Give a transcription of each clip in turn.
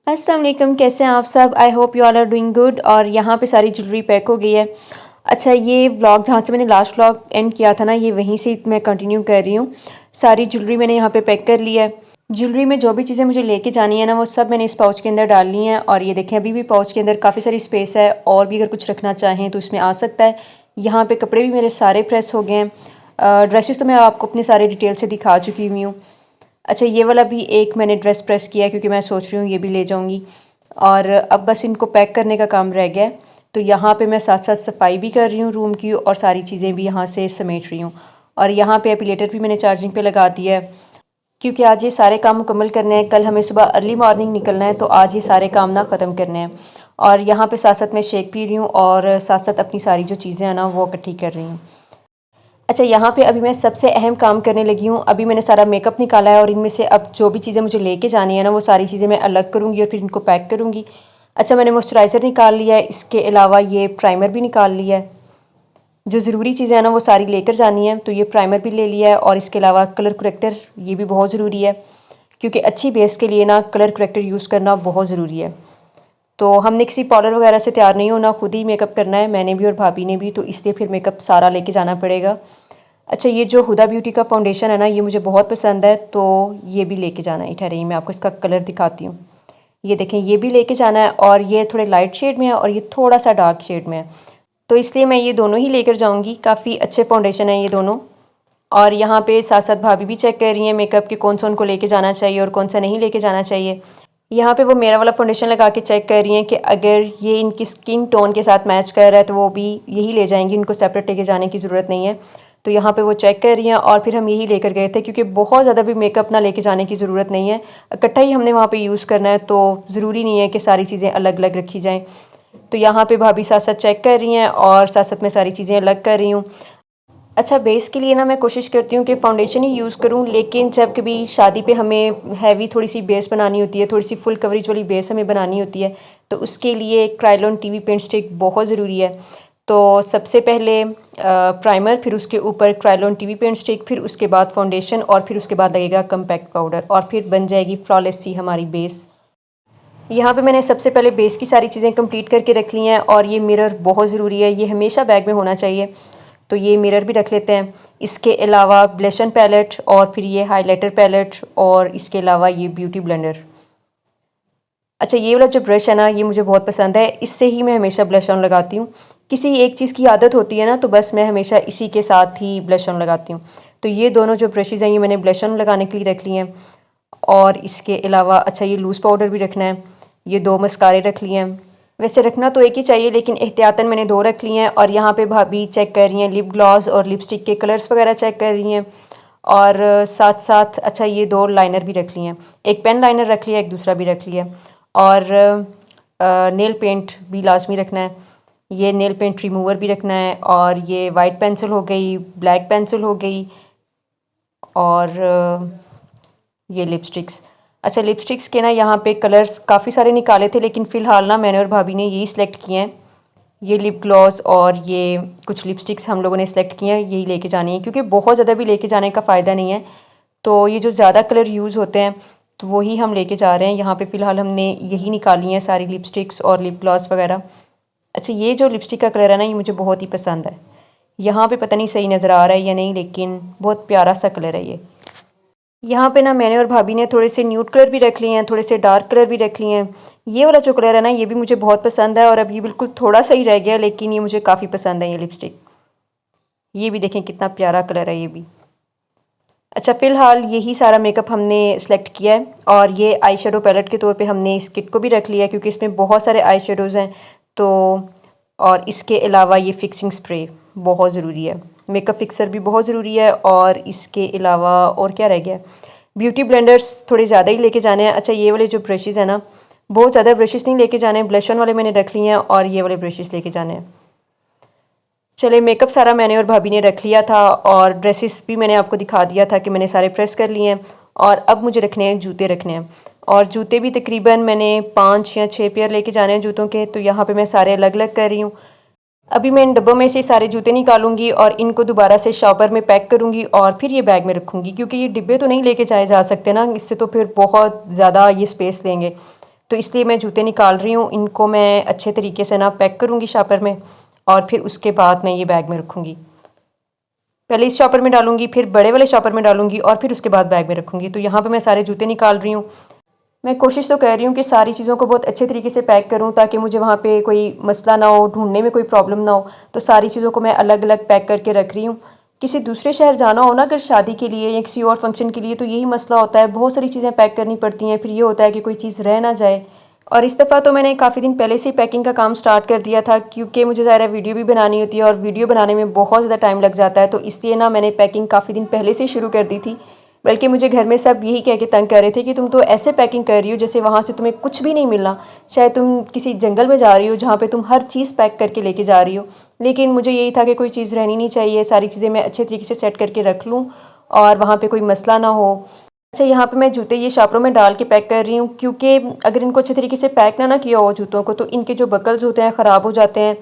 अस्सलाम वालेकुम, कैसे हैं आप सब। I hope you all are doing good. और यहाँ पे सारी ज्वेलरी पैक हो गई है। अच्छा, ये व्लॉग जहाँ से मैंने लास्ट व्लॉग एंड किया था ना, ये वहीं से मैं कंटिन्यू कर रही हूँ। सारी ज्वेलरी मैंने यहाँ पे पैक कर ली है। ज्वेलरी में जो भी चीज़ें मुझे लेके जानी है ना, वो सब मैंने इस पाउच के अंदर डाल ली हैं। और ये देखें, अभी भी पाउच के अंदर काफ़ी सारी स्पेस है, और भी अगर कुछ रखना चाहें तो इसमें आ सकता है। यहाँ पर कपड़े भी मेरे सारे प्रेस हो गए हैं। ड्रेसेस तो मैं आपको अपने सारे डिटेल से दिखा चुकी हुई हूँ। अच्छा, ये वाला भी एक मैंने ड्रेस प्रेस किया है, क्योंकि मैं सोच रही हूँ ये भी ले जाऊँगी। और अब बस इनको पैक करने का काम रह गया है। तो यहाँ पे मैं साथ साथ सफाई भी कर रही हूँ रूम की, और सारी चीज़ें भी यहाँ से समेट रही हूँ। और यहाँ पे एपिलेटर भी मैंने चार्जिंग पे लगा दिया है, क्योंकि आज ये सारे काम मुकम्मल करने हैं। कल हमें सुबह अर्ली मॉर्निंग निकलना है, तो आज ये सारे काम ना ख़त्म करने हैं। और यहाँ पे साथ साथ मैं शेक पी रही हूँ, और साथ साथ अपनी सारी जो चीज़ें हैं ना, वो इकट्ठी कर रही हूँ। अच्छा, यहाँ पे अभी मैं सबसे अहम काम करने लगी हूँ। अभी मैंने सारा मेकअप निकाला है, और इनमें से अब जो भी चीज़ें मुझे लेके जानी है ना, वो सारी चीज़ें मैं अलग करूँगी और फिर इनको पैक करूँगी। अच्छा, मैंने मॉइस्चराइज़र निकाल लिया है, इसके अलावा ये प्राइमर भी निकाल लिया है। जो ज़रूरी चीज़ें हैं ना, वो सारी लेकर जानी है। तो ये प्राइमर भी ले लिया है, और इसके अलावा कलर करेक्टर ये भी बहुत ज़रूरी है, क्योंकि अच्छी बेस के लिए ना कलर करेक्टर यूज़ करना बहुत ज़रूरी है। तो हमने किसी पार्लर वगैरह से तैयार नहीं होना, खुद ही मेकअप करना है, मैंने भी और भाभी ने भी। तो इसलिए फिर मेकअप सारा लेके जाना पड़ेगा। अच्छा, ये जो हुदा ब्यूटी का फाउंडेशन है ना, ये मुझे बहुत पसंद है, तो ये भी लेके जाना है। ठहरिए, मैं आपको इसका कलर दिखाती हूँ। ये देखें, ये भी लेके जाना है, और ये थोड़े लाइट शेड में है, और ये थोड़ा सा डार्क शेड में है। तो इसलिए मैं ये दोनों ही लेकर जाऊँगी। काफ़ी अच्छे फाउंडेशन है ये दोनों। और यहाँ पे साथ साथ भाभी भी चेक कर रही हैं मेकअप के कौन सा उनको लेके जाना चाहिए और कौन सा नहीं लेके जाना चाहिए। यहाँ पे वो मेरा वाला फाउंडेशन लगा के चेक कर रही हैं कि अगर ये इनकी स्किन टोन के साथ मैच कर रहा है तो वो भी यही ले जाएंगी, उनको सेपरेट लेके जाने की ज़रूरत नहीं है। तो यहाँ पे वो चेक कर रही हैं, और फिर हम यही लेकर गए थे, क्योंकि बहुत ज़्यादा भी मेकअप ना लेके जाने की ज़रूरत नहीं है। इकट्ठा ही हमने वहाँ पे यूज़ करना है, तो ज़रूरी नहीं है कि सारी चीज़ें अलग अलग रखी जाएँ। तो यहाँ पे भाभी साथ साथ चेक कर रही हैं, और साथ साथ मैं सारी चीज़ें अलग कर रही हूँ। अच्छा, बेस के लिए ना मैं कोशिश करती हूँ कि फ़ाउंडेशन ही यूज़ करूँ, लेकिन जब कभी शादी पे हमें हैवी थोड़ी सी बेस बनानी होती है, थोड़ी सी फुल कवरेज वाली बेस हमें बनानी होती है, तो उसके लिए क्रायोलन टीवी पेंट स्टिक बहुत ज़रूरी है। तो सबसे पहले प्राइमर, फिर उसके ऊपर क्रायोलन टीवी पेंट स्टिक, फिर उसके बाद फाउंडेशन, और फिर उसके बाद लगेगा कम्पैक्ट पाउडर, और फिर बन जाएगी फ्लॉलेस सी हमारी बेस। यहाँ पे मैंने सबसे पहले बेस की सारी चीज़ें कंप्लीट करके रख ली हैं। और ये मिरर बहुत ज़रूरी है, ये हमेशा बैग में होना चाहिए, तो ये मिरर भी रख लेते हैं। इसके अलावा ब्लशन पैलेट, और फिर ये हाइलाइटर पैलेट, और इसके अलावा ये ब्यूटी ब्लेंडर। अच्छा, ये वाला जो ब्रश है ना, ये मुझे बहुत पसंद है, इससे ही मैं हमेशा ब्लश ऑन लगाती हूँ। किसी एक चीज़ की आदत होती है ना, तो बस मैं हमेशा इसी के साथ ही ब्लश ऑन लगाती हूँ। तो ये दोनों जो ब्रशेज़ हैं, ये मैंने ब्लश ऑन लगाने के लिए रख लिए हैं। और इसके अलावा अच्छा, ये लूज़ पाउडर भी रखना है। ये 2 मस्कारे रख लिए हैं। वैसे रखना तो एक ही चाहिए, लेकिन एहतियातन मैंने 2 रख लिए हैं। और यहाँ पे भाभी चेक कर रही हैं लिप ग्लॉस और लिपस्टिक के कलर्स वगैरह चेक कर रही हैं। और साथ साथ अच्छा, ये 2 लाइनर भी रख लिए हैं। एक पेन लाइनर रख लिया, एक दूसरा भी रख लिया। और नेल पेंट भी लाजमी रखना है। ये नेल पेंट रिमूवर भी रखना है। और ये वाइट पेंसिल हो गई, ब्लैक पेंसिल हो गई, और ये लिपस्टिक्स। अच्छा, लिपस्टिक्स के ना यहाँ पे कलर्स काफ़ी सारे निकाले थे, लेकिन फ़िलहाल ना मैंने और भाभी ने यही सिलेक्ट किए हैं। ये लिप ग्लॉस और ये कुछ लिपस्टिक्स हम लोगों ने सिलेक्ट किए हैं, यही लेके जानी है, क्योंकि बहुत ज़्यादा भी लेके जाने का फ़ायदा नहीं है। तो ये जो ज़्यादा कलर यूज़ होते हैं, तो वही हम लेके जा रहे हैं। यहाँ पे फ़िलहाल हमने यही निकाली हैं सारी लिपस्टिक्स और लिप ग्लॉस वगैरह। अच्छा, ये जो लिपस्टिक का कलर है ना, ये मुझे बहुत ही पसंद है। यहाँ पे पता नहीं सही नज़र आ रहा है या नहीं, लेकिन बहुत प्यारा सा कलर है ये। यहाँ पे ना मैंने और भाभी ने थोड़े से न्यूड कलर भी रख लिए हैं, थोड़े से डार्क कलर भी रख लिए हैं। ये वाला जो कलर है ना, ये भी मुझे बहुत पसंद है, और अब ये बिल्कुल थोड़ा सा ही रह गया, लेकिन ये मुझे काफ़ी पसंद है ये लिपस्टिक। ये भी देखें कितना प्यारा कलर है ये भी। अच्छा, फ़िलहाल यही सारा मेकअप हमने सेलेक्ट किया है। और ये आई शेडो पैलेट के तौर पे हमने इस किट को भी रख लिया है, क्योंकि इसमें बहुत सारे आई शेडोज़ हैं। तो और इसके अलावा ये फिक्सिंग स्प्रे बहुत ज़रूरी है, मेकअप फिक्सर भी बहुत ज़रूरी है। और इसके अलावा और क्या रह गया, ब्यूटी ब्लेंडर्स थोड़े ज़्यादा ही लेके जाने हैं। अच्छा, ये वाले जो ब्रशेज़ हैं ना, बहुत ज़्यादा ब्रशेज़ नहीं लेके जाने हैं, ब्लश ऑन वाले मैंने रख लिए हैं, और ये वाले ब्रशेज़ लेके जाने हैं। चले, मेकअप सारा मैंने और भाभी ने रख लिया था, और ड्रेसेस भी मैंने आपको दिखा दिया था कि मैंने सारे प्रेस कर लिए हैं। और अब मुझे रखने हैं जूते रखने हैं, और जूते भी तकरीबन मैंने 5 या 6 पेयर लेके जाने हैं जूतों के। तो यहाँ पे मैं सारे अलग अलग कर रही हूँ। अभी मैं इन डब्बों में से सारे जूते निकालूंगी, और इनको दोबारा से शॉपर में पैक करूँगी, और फिर ये बैग में रखूँगी, क्योंकि ये डिब्बे तो नहीं लेके जाए जा सकते ना, इससे तो फिर बहुत ज़्यादा ये स्पेस लेंगे। तो इसलिए मैं जूते निकाल रही हूँ। इनको मैं अच्छे तरीके से ना पैक करूँगी शॉपर में और फिर उसके बाद मैं ये बैग में रखूँगी। पहले इस शॉपर में डालूँगी, फिर बड़े वाले शॉपर में डालूँगी और फिर उसके बाद बैग में रखूँगी। तो यहाँ पे मैं सारे जूते निकाल रही हूँ। मैं कोशिश तो कर रही हूँ कि सारी चीज़ों को बहुत अच्छे तरीके से पैक करूँ ताकि मुझे वहाँ पे कोई मसला ना हो, ढूंढने में कोई प्रॉब्लम ना हो। तो सारी चीज़ों को मैं अलग अलग पैक करके रख रही हूँ। किसी दूसरे शहर जाना हो ना अगर शादी के लिए या किसी और फंक्शन के लिए, तो यही मसला होता है, बहुत सारी चीज़ें पैक करनी पड़ती हैं। फिर ये होता है कि कोई चीज़ रह ना जाए। और इस दफ़ा तो मैंने काफ़ी दिन पहले से ही पैकिंग का काम स्टार्ट कर दिया था, क्योंकि मुझे ज़ाहिर है वीडियो भी बनानी होती है और वीडियो बनाने में बहुत ज़्यादा टाइम लग जाता है। तो इसलिए ना मैंने पैकिंग काफ़ी दिन पहले से शुरू कर दी थी। बल्कि मुझे घर में सब यही कह के तंग कर रहे थे कि तुम तो ऐसे पैकिंग कर रही हो जैसे वहाँ से तुम्हें कुछ भी नहीं मिलना, शायद तुम किसी जंगल में जा रही हो जहाँ पे तुम हर चीज़ पैक करके लेके जा रही हो। लेकिन मुझे यही था कि कोई चीज़ रहनी नहीं चाहिए, सारी चीज़ें मैं अच्छे तरीके से सेट करके रख लूँ और वहाँ पे कोई मसला ना हो। अच्छा, यहाँ पे मैं जूते ये शॉपरों में डाल के पैक कर रही हूँ, क्योंकि अगर इनको अच्छे तरीके से पैक ना किया हो जूतों को, तो इनके जो बकल्स होते हैं ख़राब हो जाते हैं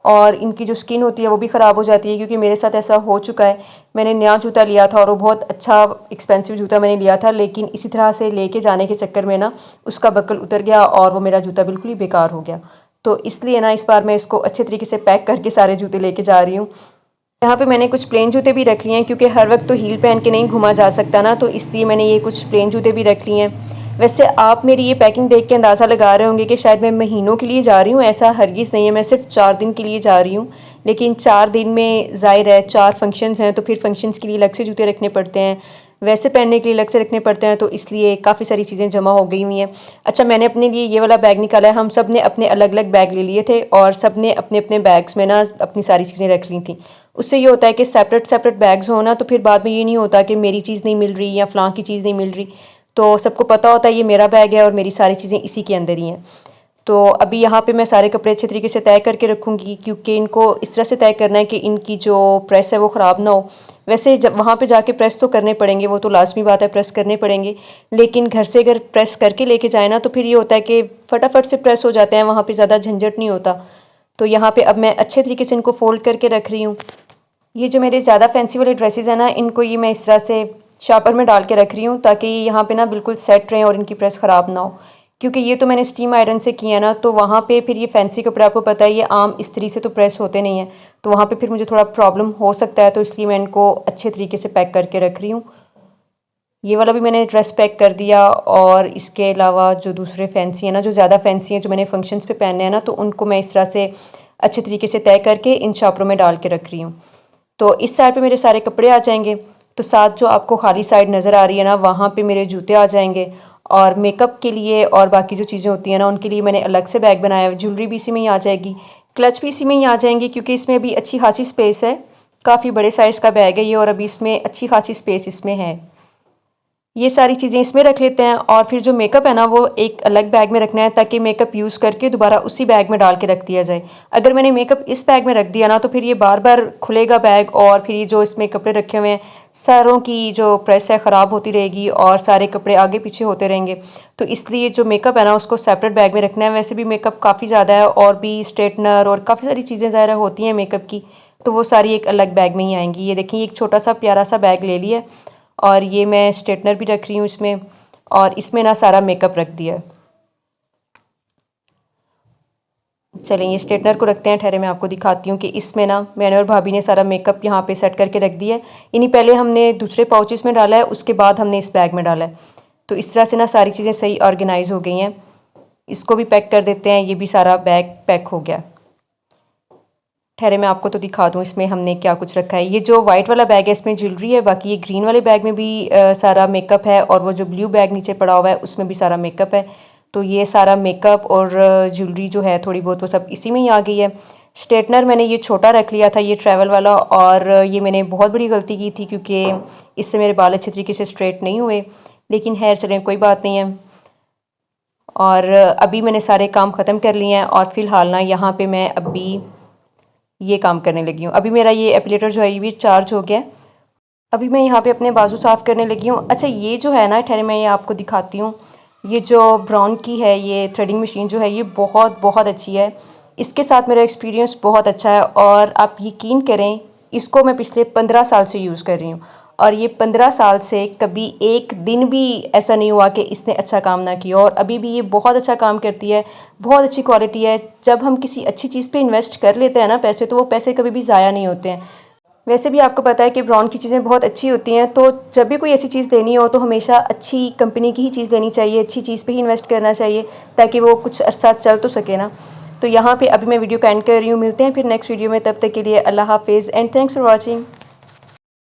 और इनकी जो स्किन होती है वो भी ख़राब हो जाती है। क्योंकि मेरे साथ ऐसा हो चुका है। मैंने नया जूता लिया था और वो बहुत अच्छा एक्सपेंसिव जूता मैंने लिया था, लेकिन इसी तरह से लेके जाने के चक्कर में ना उसका बकल उतर गया और वो मेरा जूता बिल्कुल ही बेकार हो गया। तो इसलिए ना इस बार मैं इसको अच्छे तरीके से पैक करके सारे जूते लेके जा रही हूँ। यहाँ पे मैंने कुछ प्लेन जूते भी रख लिए हैं, क्योंकि हर वक्त तो हील पहन के नहीं घुमा जा सकता ना, तो इसलिए मैंने ये कुछ प्लेन जूते भी रख लिए हैं। वैसे आप मेरी ये पैकिंग देख के अंदाज़ा लगा रहे होंगे कि शायद मैं महीनों के लिए जा रही हूँ। ऐसा हरगिज़ नहीं है, मैं सिर्फ 4 दिन के लिए जा रही हूँ। लेकिन 4 दिन में ज़ाहिर है 4 फंक्शंस हैं, तो फिर फंक्शंस के लिए अलग से जूते रखने पड़ते हैं, वैसे पहनने के लिए अलग से रखने पड़ते हैं, तो इसलिए काफ़ी सारी चीज़ें जमा हो गई हुई हैं। अच्छा, मैंने अपने लिए ये वाला बैग निकाला है। हम सब ने अपने अलग अलग बैग ले लिए थे और सब ने अपने अपने बैग्स में ना अपनी सारी चीज़ें रख ली थी। उससे ये होता है कि सेपरेट सेपरेट बैग्स हो ना, तो फिर बाद में ये नहीं होता कि मेरी चीज़ नहीं मिल रही या फ़लाँ की चीज़ नहीं मिल रही। तो सबको पता होता है ये मेरा बैग है और मेरी सारी चीज़ें इसी के अंदर ही हैं। तो अभी यहाँ पे मैं सारे कपड़े अच्छे तरीके से तय करके रखूँगी, क्योंकि इनको इस तरह से तय करना है कि इनकी जो प्रेस है वो ख़राब ना हो। वैसे जब वहाँ पे जाके प्रेस तो करने पड़ेंगे, वो तो लाज़मी बात है, प्रेस करने पड़ेंगे। लेकिन घर से अगर प्रेस करके लेके जाए ना, तो फिर ये होता है कि फटाफट से प्रेस हो जाते हैं, वहाँ पे ज़्यादा झंझट नहीं होता। तो यहाँ पे अब मैं अच्छे तरीके से इनको फ़ोल्ड करके रख रही हूँ। ये जो मेरे ज़्यादा फैंसी वाले ड्रेसेस हैं ना, इनको ये मैं इस तरह से शॉपर में डाल के रख रही हूँ ताकि ये यहाँ पे ना बिल्कुल सेट रहें और इनकी प्रेस ख़राब ना हो। क्योंकि ये तो मैंने स्टीम आयरन से किया ना, तो वहाँ पे फिर ये फैंसी कपड़े आपको पता है ये आम इस्त्री से तो प्रेस होते नहीं हैं, तो वहाँ पे फिर मुझे थोड़ा प्रॉब्लम हो सकता है। तो इसलिए मैं इनको अच्छे तरीके से पैक करके रख रही हूँ। ये वाला भी मैंने ड्रेस पैक कर दिया और इसके अलावा जो दूसरे फैंसी हैं ना, जो ज़्यादा फैंसी हैं, जो मैंने फंक्शंस पे पहनने हैं ना, तो उनको मैं इस तरह से अच्छे तरीके से तय करके इन शॉपरों में डाल के रख रही हूँ। तो इस साइड पे मेरे सारे कपड़े आ जाएंगे, तो साथ जो आपको खाली साइड नज़र आ रही है ना, वहाँ पे मेरे जूते आ जाएंगे। और मेकअप के लिए और बाकी जो चीज़ें होती हैं ना, उनके लिए मैंने अलग से बैग बनाया है। ज्वेलरी भी इसी में ही आ जाएगी, क्लच भी इसी में ही आ जाएंगी, क्योंकि इसमें भी अच्छी खासी स्पेस है। काफ़ी बड़े साइज़ का बैग है ये और अभी इसमें अच्छी खासी स्पेस इसमें है। ये सारी चीज़ें इसमें रख लेते हैं और फिर जो मेकअप है ना, वो एक अलग बैग में रखना है ताकि मेकअप यूज़ करके दोबारा उसी बैग में डाल के रख दिया जाए। अगर मैंने मेकअप इस बैग में रख दिया ना, तो फिर ये बार बार खुलेगा बैग और फिर ये जो इसमें कपड़े रखे हुए हैं, सारों की जो प्रेस है ख़राब होती रहेगी और सारे कपड़े आगे पीछे होते रहेंगे। तो इसलिए जो मेकअप है ना, उसको सेपरेट बैग में रखना है। वैसे भी मेकअप काफ़ी ज़्यादा है और भी स्ट्रेटनर और काफ़ी सारी चीज़ें ज़ाहिर होती हैं मेकअप की, तो वो सारी एक अलग बैग में ही आएंगी। ये देखिए, एक छोटा सा प्यारा सा बैग ले लिया और ये मैं स्ट्रेटनर भी रख रही हूँ इसमें, और इसमें ना सारा मेकअप रख दिया। चलें, ये स्ट्रेटनर को रखते हैं। ठहरे मैं आपको दिखाती हूँ कि इसमें ना मैंने और भाभी ने सारा मेकअप यहाँ पे सेट करके रख दिया है। इन्हीं पहले हमने दूसरे पाउचेस में डाला है, उसके बाद हमने इस बैग में डाला है। तो इस तरह से ना सारी चीज़ें सही ऑर्गेनाइज हो गई हैं। इसको भी पैक कर देते हैं। ये भी सारा बैग पैक हो गया। ठहरे मैं आपको तो दिखा दूँ इसमें हमने क्या कुछ रखा है। ये जो वाइट वाला बैग है इसमें ज्वेलरी है, बाकी ये ग्रीन वाले बैग में भी सारा मेकअप है, और वो जो ब्लू बैग नीचे पड़ा हुआ है उसमें भी सारा मेकअप है। तो ये सारा मेकअप और ज्वेलरी जो है थोड़ी बहुत, वो सब इसी में ही आ गई है। स्ट्रेटनर मैंने ये छोटा रख लिया था, ये ट्रैवल वाला, और ये मैंने बहुत बड़ी गलती की थी क्योंकि इससे मेरे बाल अच्छे तरीके से स्ट्रेट नहीं हुए, लेकिन खैर चलें, कोई बात नहीं है। और अभी मैंने सारे काम ख़त्म कर लिए हैं और फ़िलहाल ना यहाँ पे मैं अभी ये काम करने लगी हूँ। अभी मेरा ये एपिलेटर जो है ये भी चार्ज हो गया है। अभी मैं यहाँ पे अपने बाजू साफ़ करने लगी हूँ। अच्छा, ये जो है ना, ठहरे मैं ये आपको दिखाती हूँ। ये जो ब्राउन की है, ये थ्रेडिंग मशीन जो है, ये बहुत बहुत अच्छी है। इसके साथ मेरा एक्सपीरियंस बहुत अच्छा है और आप यकीन करें, इसको मैं पिछले 15 साल से यूज़ कर रही हूँ और ये 15 साल से कभी एक दिन भी ऐसा नहीं हुआ कि इसने अच्छा काम ना किया, और अभी भी ये बहुत अच्छा काम करती है, बहुत अच्छी क्वालिटी है। जब हम किसी अच्छी चीज़ पे इन्वेस्ट कर लेते हैं ना पैसे, तो वो पैसे कभी भी ज़ाया नहीं होते हैं। वैसे भी आपको पता है कि ब्रांड की चीज़ें बहुत अच्छी होती हैं, तो जब भी कोई ऐसी चीज़ लेनी हो तो हमेशा अच्छी कंपनी की ही चीज़ लेनी चाहिए, अच्छी चीज़ पे ही इन्वेस्ट करना चाहिए, ताकि वो कुछ अरसा चल तो सके ना। तो यहाँ पे अभी मैं वीडियो को एंड कर रही हूँ, मिलते हैं फिर नेक्स्ट वीडियो में, तब तक के लिए अल्लाह हाफिज़ एंड थैंक्स फॉर वॉचिंग।